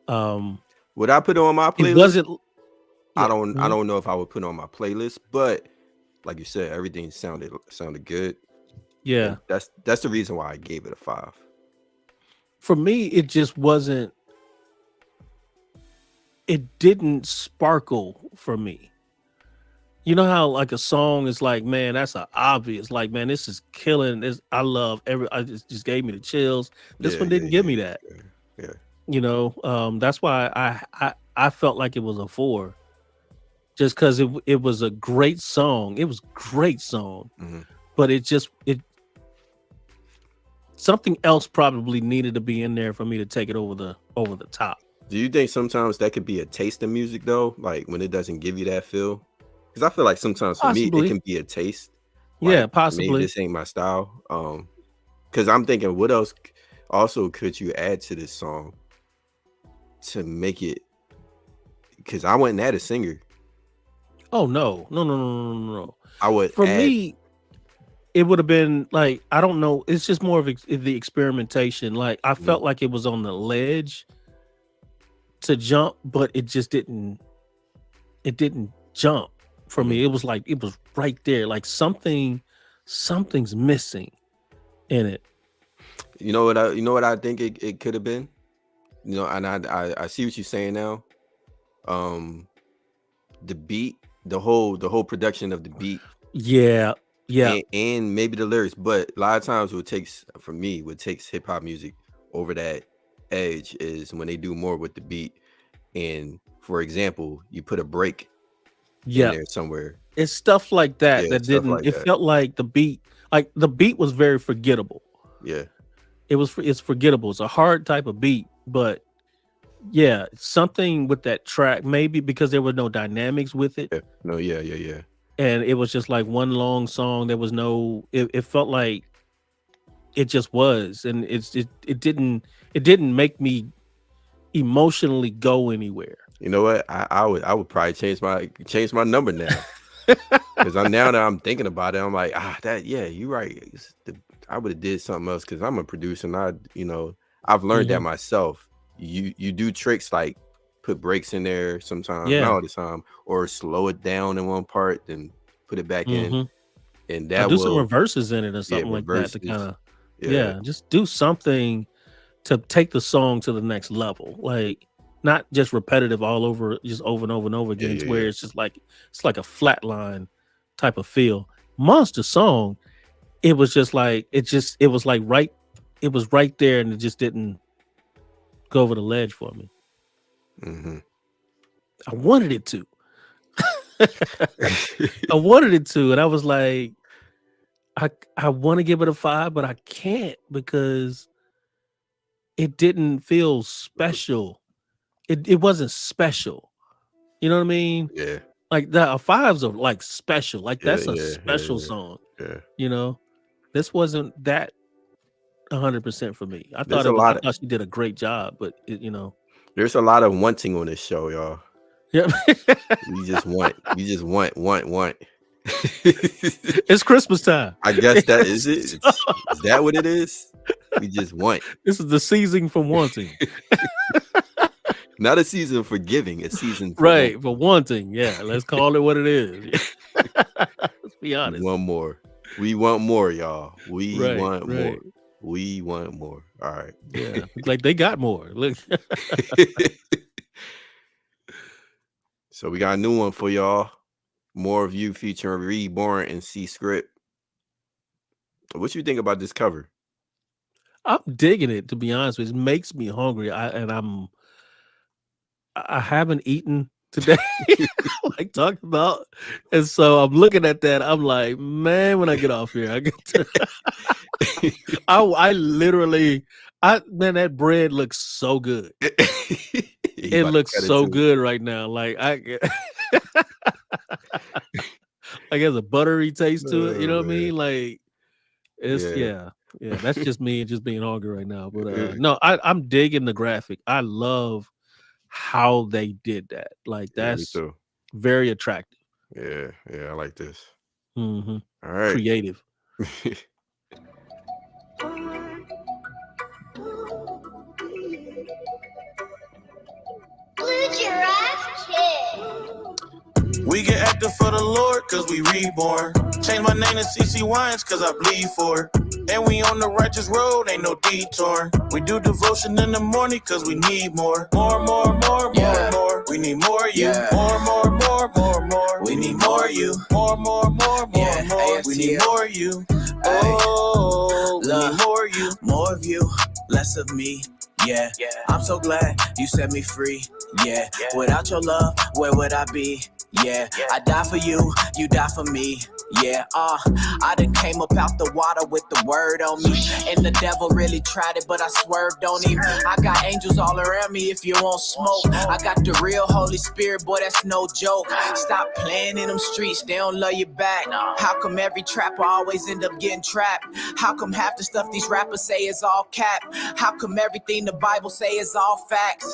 Would I put it on my playlist? It wasn't. I don't know if I would put it on my playlist, but like you said, everything sounded good. Yeah. And that's the reason why I gave it a 5. For me, it just wasn't. It didn't sparkle for me. You know how like a song is like, man, that's an obvious. Like, man, this is killing. This I love. I just gave me the chills. This one didn't give me that. Yeah. That's why I felt like it was a 4, just because it was a great song. It was a great song, but it something else probably needed to be in there for me to take it over the top. Do you think sometimes that could be a taste of music though? Like when it doesn't give you that feel? Because I feel like sometimes for me it can be a taste. Like, yeah, possibly. Maybe this ain't my style. Because I'm thinking, what else also could you add to this song to make it? Because I wouldn't add a singer. Oh no. I would. For me, it would have been like, I don't know. It's just more of the experimentation. Like I felt like it was on the ledge to jump, but it just didn't. It didn't jump for me. It was like it was right there. Like something's missing in it. You know what I think it could have been. And I see what you're saying now. The beat, the whole production of the beat. Yeah. And maybe the lyrics, but a lot of times what takes hip hop music over that edge is when they do more with the beat. And for example, you put a break in there somewhere. It's stuff like that that didn't. Like it felt like the beat was very forgettable. Yeah, it's forgettable. It's a hard type of beat, but yeah, something with that track, maybe because there were no dynamics with it. Yeah. And it was just like one long song. There was no. It felt like it just was, and it didn't make me emotionally go anywhere. You know what? I would probably change my number now, because now that I'm thinking about it, I'm like, you're right. I would have did something else because I'm a producer, and I've learned that myself. You do tricks like put breaks in there sometimes, not all the time, or slow it down in one part, then put it back in, and that do some reverses in it or something like that to kind of just do something to take the song to the next level, like not just repetitive all over, just over and over and over again, where it's just like it's like a flatline type of feel. Monster song, it was just like it was right there, and it just didn't go over the ledge for me. I wanted it to. I wanted it to, and I was like, I want to give it a 5, but I can't because it didn't feel special. It wasn't special. You know what I mean? Yeah. Like the 5s are like special. Like Yeah, that's a yeah, special yeah, song. yeah. You know, this wasn't that 100% for me. I There's thought a it was. I lot of thought she did a great job, but you know, there's a lot of wanting on this show, y'all. yeah. We just want. It's Christmas time. I guess that is it. Is that what it is? We just want. This is the season for wanting. Not a season for giving, a season for Right, for wanting. Yeah, let's call it what it is. Let's be We honest. want more. We want more, y'all. We Right, want more. right. We want more. All right. Yeah, like they got more. Look, So we got a new one for y'all. More of You featuring Reborn and C Script. What you think about this cover? I'm digging it. To be honest with you, it makes me hungry. I haven't eaten today, like talking about, and so I'm looking at that. I'm like, man, when I get off here, I get to. I literally, man, that bread looks so good. It looks so good right now. Like like there's a buttery taste to it. You know what I mean? Like it's yeah. That's just me just being hungry right now. But no, I'm digging the graphic. I love how they did that. Like that's very attractive. Yeah, I like this. Mm-hmm. All right, creative. We get active for the Lord, cause we reborn. Change my name to CC Wines, cause I bleed for it. And we on the righteous road, ain't no detour. We do devotion in the morning, cause we need more. More. We need more you. More. We need more you. More. We need more you. Oh, we need more you. More of you, less of me. Yeah, I'm so glad you set me free. Yeah, without your love, where would I be? Yeah, I die for you, you die for me. Yeah, I done came up out the water with the word on me. And the devil really tried it, but I swerved on him. I got angels all around me if you want smoke. I got the real Holy Spirit, boy, that's no joke. Stop playing in them streets, they don't love you back. How come every trapper always end up getting trapped? How come half the stuff these rappers say is all cap? How come everything the Bible say is all facts?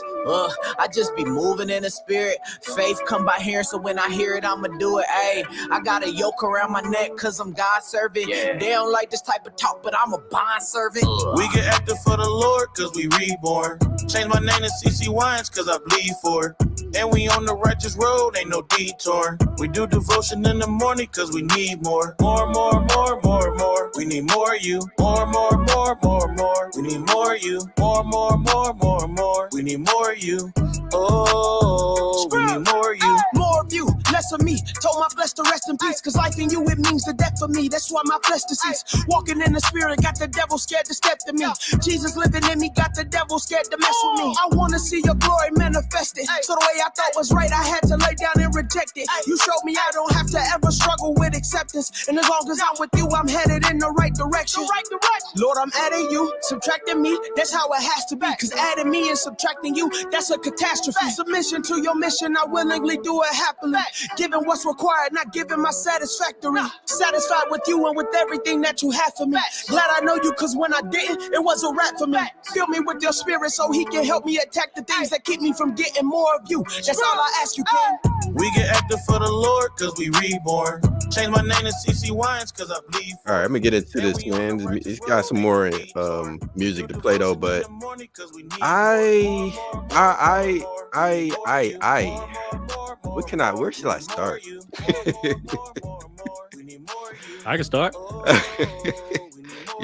I just be moving in the spirit. Faith come by hearing, so when I hear it, I'ma do it. Ayy, I got a yoke around my neck cause I'm God servant. They don't like this type of talk, but I'm a bond servant. We get active for the Lord cause we reborn. Change my name to CC Wines cause I bleed for it. And we on the righteous road, ain't no detour. We do devotion in the morning cause we need more. More. We need more you. More. We need more you. More. We need more you. Oh, we need more you. More of you, less of me. Told my flesh to rest in peace, cause life in you, it means the death for me. That's why my flesh deceased. Walking in the spirit, got the devil scared to step to me. Jesus living in me, got the devil scared to mess with me. I wanna see your glory manifested. So the way I thought was right, I had to lay down and reject it. You showed me I don't have to ever struggle with acceptance. And as long as I'm with you, I'm headed in the right direction. Lord, I'm adding you, subtracting me. That's how it has to be. Cause adding me and subtracting you, that's a catastrophe. Submission to your mission, I willingly do it happily. Giving what's required, not giving my satisfactory. Satisfied with you and with everything that you have for me. Glad I know you, cause when I didn't, it was a rap for me. Fill me with your spirit so he can help me attack the things that keep me from getting more of you. That's all I ask you, King. We get active for the Lord cause we reborn. Change my name to CC Wines cause I bleed. All right, I'm gonna get into this, man. It's got some more music to play though, but where should I start? I can start.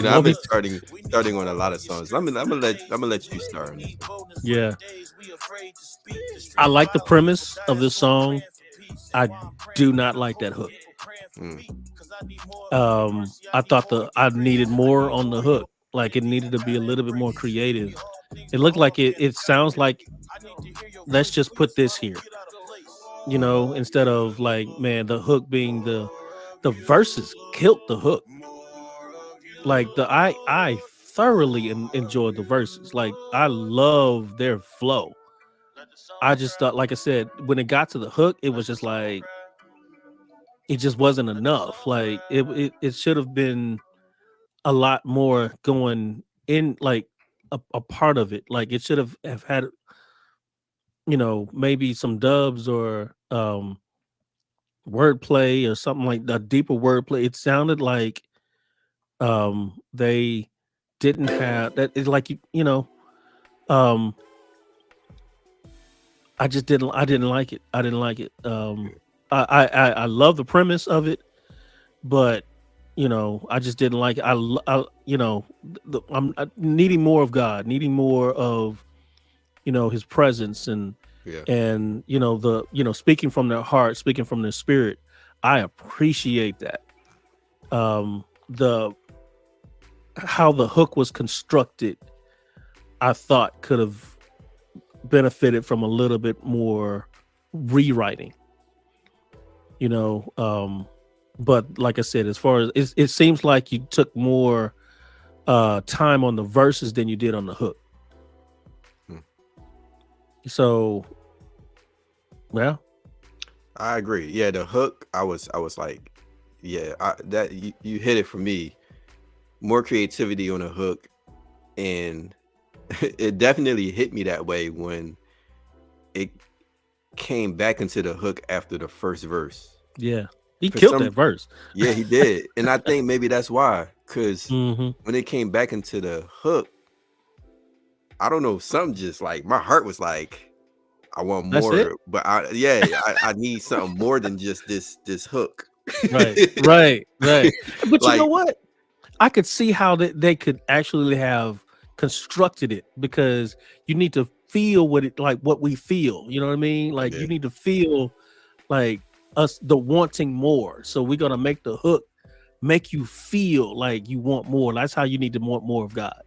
I've been starting on a lot of songs. I'm gonna let you start. Yeah, I like the premise of this song. I do not like that hook. I thought I needed more on the hook. Like it needed to be a little bit more creative. It looked like it sounds like let's just put this here. you know, instead of like, man, the hook being the verses killed the hook. Like I thoroughly enjoyed the verses. Like I love their flow. I just thought, like I said, when it got to the hook, it was just like it just wasn't enough. Like it should have been a lot more going in, like a part of it. Like it should have had, you know, maybe some dubs or wordplay or something like that, deeper wordplay. It sounded like they didn't have that. It's like you know, um I didn't like it. I didn't like it. I love the premise of it, but you know, I just didn't like it. You know, I'm needing more of God, needing more of, you know, his presence Yeah. and you know, the, you know, speaking from their heart, speaking from their spirit. I appreciate that. The how the hook was constructed, I thought could have benefited from a little bit more rewriting, you know. But like I said, as far as it seems like you took more time on the verses than you did on the hook. Hmm. So well, I agree. Yeah, the hook, I was like, yeah, that you hit it for me. More creativity on the hook, and it definitely hit me that way when it came back into the hook after the first verse. yeah, he For killed that some, verse. yeah, he did, and I think maybe that's why. Because Hmm. when it came back into the hook, I don't know, something just like my heart was like, I want That's it. more, but I need something more than just this hook. Right, right, right. But you know Like, what? I could see how they could actually have constructed it, because you need to feel what it like what we feel. You know what I mean? Like yeah, you need to feel like us the wanting more. So we're gonna make the hook make you feel like you want more. That's how you need to want more of God.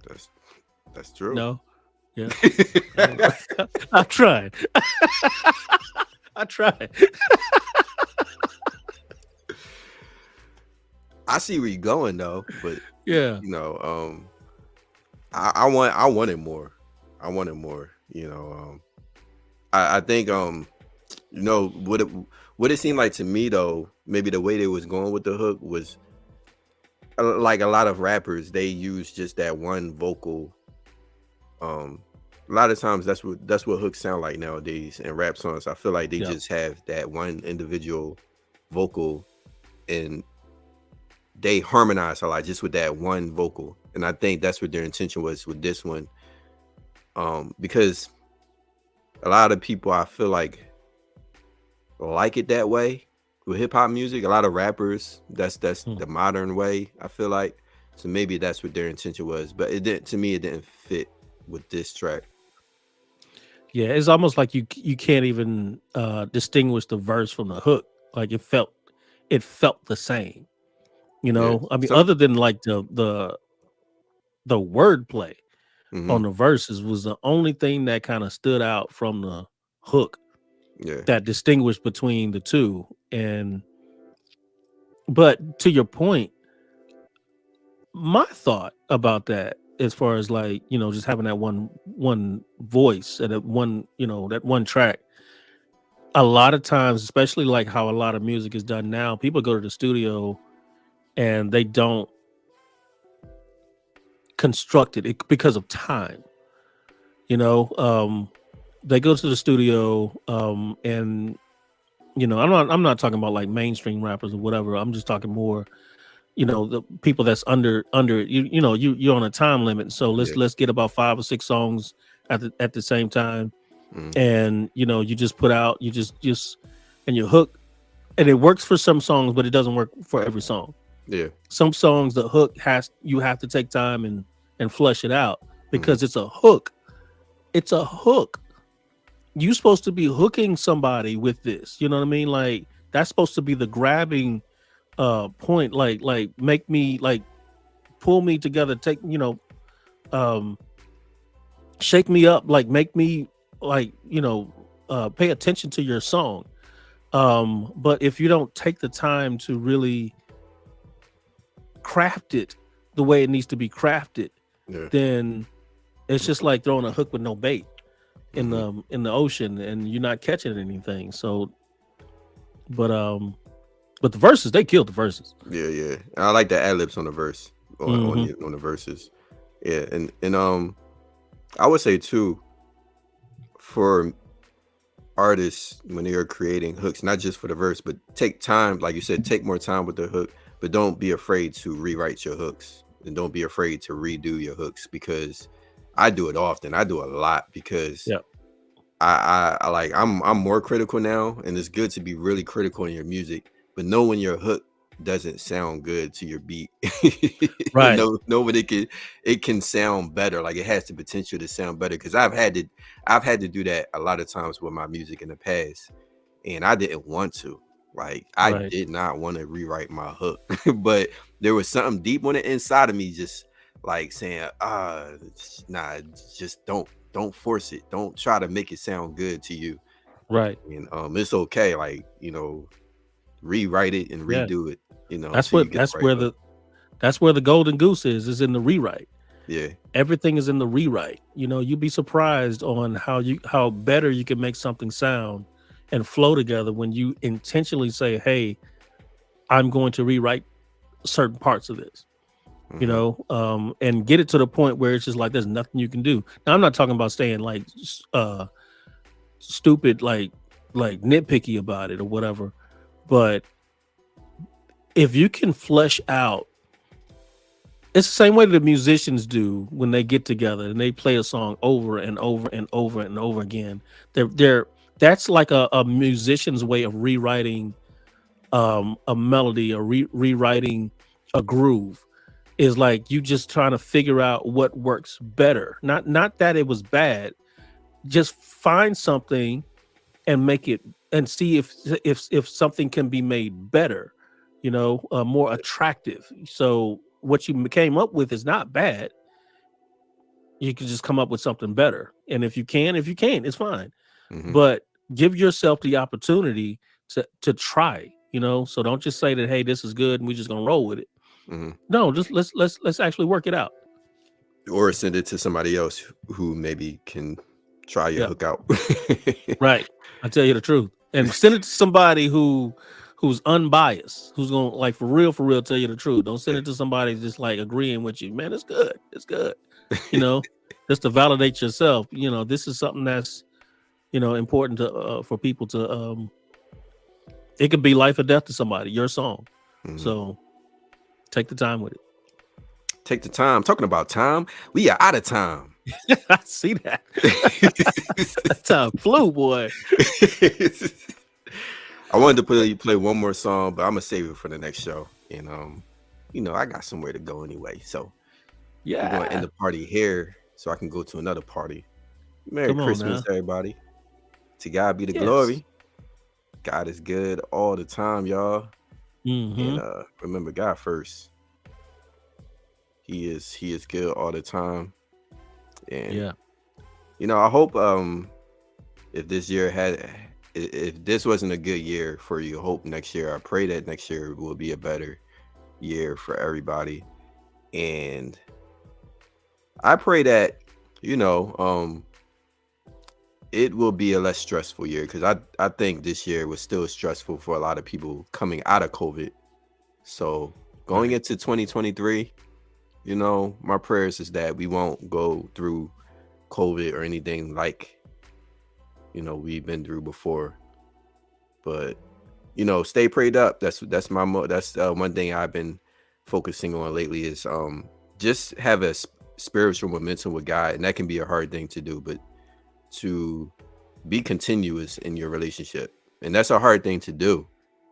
that's that's true. No, yeah. I tried. I tried. I see where you're going though, but Yeah. you know, I wanted more. I wanted more. You know, I think you know what it seemed like to me though. Maybe the way they was going with the hook was like a lot of rappers. They use just that one vocal. A lot of times that's what hooks sound like nowadays in rap songs. I feel like they Yeah. just have that one individual vocal, and they harmonize a lot just with that one vocal. And I think that's what their intention was with this one. Because a lot of people I feel like it that way with hip hop music. A lot of rappers, that's Hmm. the modern way, I feel like. So maybe that's what their intention was. But it didn't, to me, it didn't fit with this track. Yeah, it's almost like you can't even distinguish the verse from the hook. Like it felt the same. You Yeah. know, I mean, Some other than like the wordplay hmm on the verses was the only thing that kind of stood out from the hook yeah. that distinguished between the two. And but to your point, my thought about that, as far as like, you know, just having that one voice and that one, you know, that one track, a lot of times, especially like how a lot of music is done now, people go to the studio and they don't construct it because of time. You know, they go to the studio, and you know, I'm not talking about like mainstream rappers or whatever. I'm just talking more, you know, the people that's under you know, you're on a time limit. So Yeah. let's get about 5 or 6 songs at the same time, Mm, and you know, you just put out, you just and you hook, and it works for some songs, but it doesn't work for every song. yeah. Some songs the hook you have to take time and flush it out, hmm because it's a hook. It's a hook. You supposed to be hooking somebody with this. You know what I mean? Like that's supposed to be the grabbing point. Like make me, like pull me together, take, you know, um shake me up, like make me, like, you know, pay attention to your song. But if you don't take the time to really craft it the way it needs to be crafted, then it's just like throwing a hook with no bait in the ocean, and you're not catching anything. So, but the verses, they killed the verses. Yeah. I like the ad-libs on the verse on the verses. Yeah, and I would say too, for artists when they are creating hooks, not just for the verse, but take time, like you said, take more time with the hook, but don't be afraid to rewrite your hooks, and don't be afraid to redo your hooks, because I do it often. I do a lot, because I like I'm more critical now, and it's good to be really critical in your music, but know when your hook doesn't sound good to your beat. Right. know when it can sound better, like it has the potential to sound better, because I've had to do that a lot of times with my music in the past, and I didn't want to. Like, I did not want to rewrite my hook, but there was something deep on the inside of me just like saying, nah, just don't force it. Don't try to make it sound good to you. Right. And it's okay, like, rewrite it and redo it. That's where the golden goose is in the rewrite. Yeah. Everything is in the rewrite. You'd be surprised on how better you can make something sound and flow together when you intentionally say, hey, I'm going to rewrite certain parts of this. And get it to the point where it's just like there's nothing you can do. Now, I'm not talking about staying like stupid, like nitpicky about it or whatever, but if you can flesh out, it's the same way the musicians do when they get together and they play a song over and over and over and over again. That's like a musician's way of rewriting a melody or rewriting a groove. Is like you just trying to figure out what works better. Not that it was bad. Just find something and make it, and see if something can be made better, more attractive. So what you came up with is not bad. You can just come up with something better. And if you can, it's fine. But give yourself the opportunity to try, so don't just say that, hey, this is good and we're just gonna roll with it. No, just let's actually work it out. Or send it to somebody else who maybe can try your hook out. Right. I tell you the truth. And send it to somebody who's unbiased, who's gonna, like, for real tell you the truth. Don't send it to somebody just like agreeing with you. Man, it's good. Just to validate yourself. This is something that's important to for people to it could be life or death to somebody, your song. So take the time with it. Take the time. Talking about time, we are out of time. I see that. That time flew, boy. I wanted to play one more song, but I'm gonna save it for the next show. And I got somewhere to go anyway. So we're gonna end the party here so I can go to another party. Merry Christmas, everybody. To God be the glory. God is good all the time, y'all. And remember God first. He is good all the time. And I hope if this wasn't a good year for you, hope next year, I pray that next year will be a better year for everybody. And I pray that it will be a less stressful year, because I think this year was still stressful for a lot of people coming out of COVID. So going into 2023, my prayers is that we won't go through COVID or anything like we've been through before. But stay prayed up. That's one thing I've been focusing on lately, is just have a spiritual momentum with God. And that can be a hard thing to do, but to be continuous in your relationship, and that's a hard thing to do,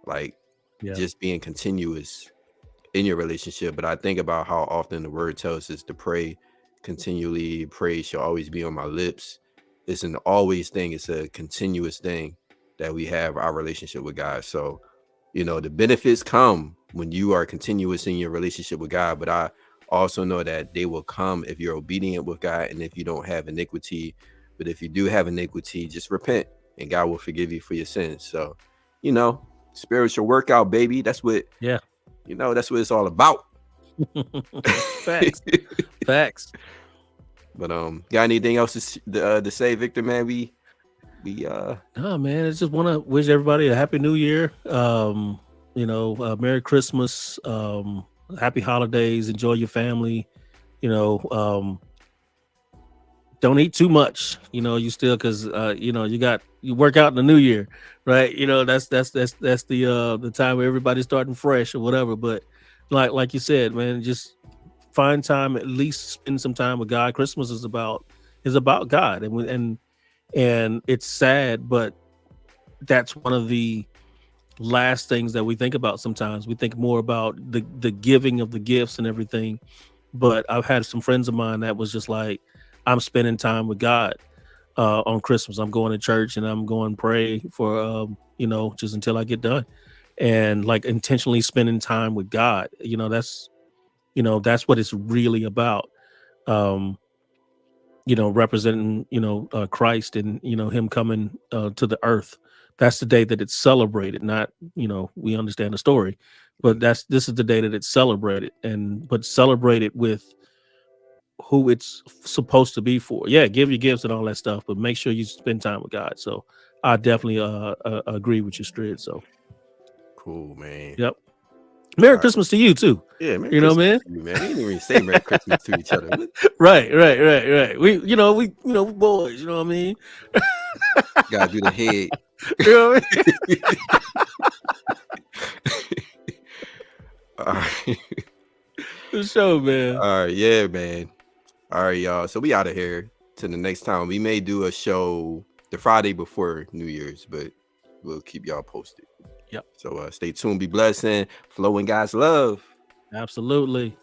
like just being continuous in your relationship. But I think about how often the word tells us to pray continually. Praise shall always be on my lips. It's an always thing. It's a continuous thing that we have our relationship with God. So the benefits come when you are continuous in your relationship with God, but I also know that they will come if you're obedient with God and if you don't have iniquity. But if you do have iniquity, just repent and God will forgive you for your sins. So, you know, spiritual workout, baby. That's what, Yeah. you know, that's what it's all about. Facts. Facts. But got anything else to say, Victor? Man, we No, man, I just want to wish everybody a happy new year. You know, Merry Christmas, happy holidays, enjoy your family. You know, don't eat too much. You know, you still, because you know, you work out in the new year, right? You know, that's the time where everybody's starting fresh or whatever. But like you said, man, just find time, at least spend some time with God. Christmas is about God, and it's sad, but that's one of the last things that we think about. Sometimes we think more about the giving of the gifts and everything. But I've had some friends of mine that was just like, I'm spending time with God on Christmas. I'm going to church and I'm going to pray for you know, just until I get done, and like intentionally spending time with God. You know, that's what it's really about. You know, representing, you know, Christ, and, you know, him coming to the earth. That's the day that it's celebrated. Not, you know, we understand the story, but this is the day that it's celebrated, but celebrated with who it's supposed to be for. Yeah, give your gifts and all that stuff, but make sure you spend time with God. So I definitely agree with you, Strid. So cool, man. Yep. Merry Christmas to you too. Yeah, Merry you know, Christmas man. to you, man. We didn't even say Merry Christmas to each other. Right. We boys. You know what I mean? Gotta do the head. You know what I mean? All right. The show, man. All right, yeah, man. All right, y'all. So we out of here. Till the next time. We may do a show the Friday before New Year's, but we'll keep y'all posted. Yep. So stay tuned, be blessed, and flow in God's love. Absolutely.